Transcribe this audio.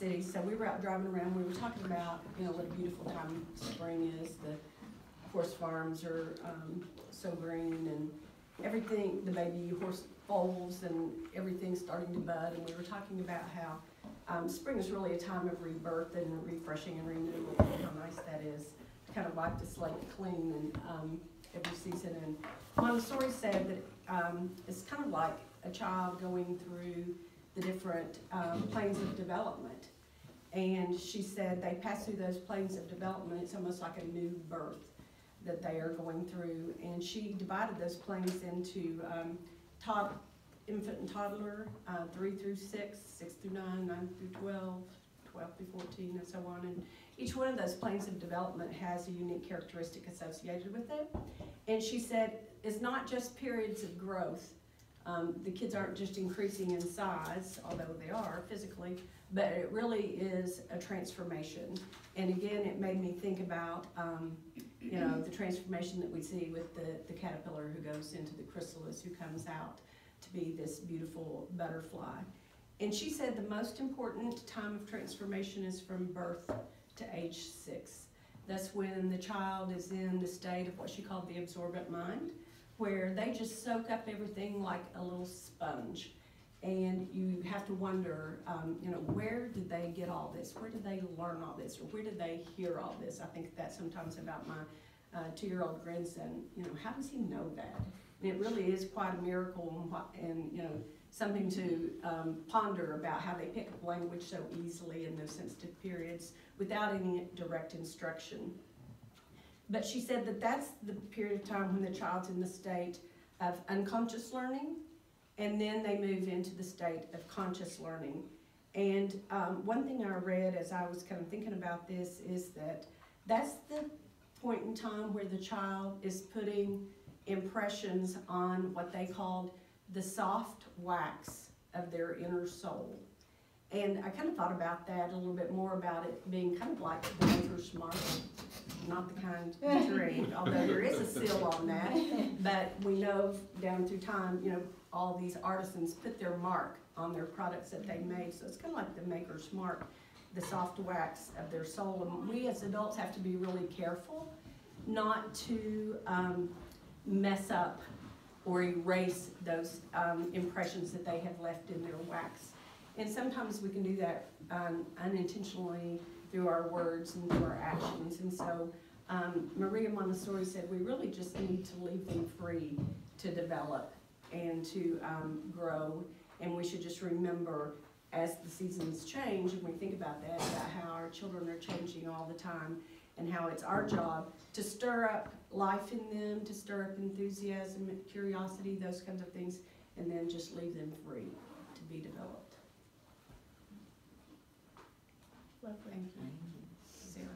city. So we were out driving around. We were talking about, you know, what a beautiful time spring is. The horse farms are so green, and everything, the baby horse foals and everything's starting to bud. And we were talking about how spring is really a time of rebirth and refreshing and renewal, and how nice that is to kind of wipe the slate clean and every season. And Montessori said that it's kind of like a child going through the different planes of development. And she said they pass through those planes of development. It's almost like a new birth that they are going through. And she divided those planes into infant and toddler, 3 through 6, 6 through 9, 9 through 12, 12 through 14, and so on. And each one of those planes of development has a unique characteristic associated with it. And she said it's not just periods of growth. The kids aren't just increasing in size, although they are physically, but it really is a transformation. And again, it made me think about you know, the transformation that we see with the caterpillar who goes into the chrysalis, who comes out to be this beautiful butterfly. And she said the most important time of transformation is from birth to age 6. That's when the child is in the state of what she called the absorbent mind, where they just soak up everything like a little sponge. And you have to wonder, you know, where did they get all this? Where did they learn all this? Or where did they hear all this? I think that sometimes about my 2-year-old grandson. You know, how does he know that? And it really is quite a miracle, and you know, something to ponder about how they pick up language so easily in those sensitive periods without any direct instruction. But she said that that's the period of time when the child's in the state of unconscious learning, and then they move into the state of conscious learning. And one thing I read as I was kind of thinking about this is that that's the point in time where the child is putting impressions on what they called the soft wax of their inner soul. And I kind of thought about that a little bit more, about it being kind of like the maker's mark. Not the kind you drink, although there is a seal on that. But we know down through time, you know, all these artisans put their mark on their products that they made. So it's kind of like the maker's mark, the soft wax of their soul. And we as adults have to be really careful not to mess up or erase those impressions that they have left in their wax. And sometimes we can do that unintentionally through our words and through our actions. And so Maria Montessori said we really just need to leave them free to develop and to grow. And we should just remember, as the seasons change, and we think about that, about how our children are changing all the time, and how it's our job to stir up life in them, to stir up enthusiasm, curiosity, those kinds of things, and then just leave them free to be developed. Lovely. Thank you, Sarah.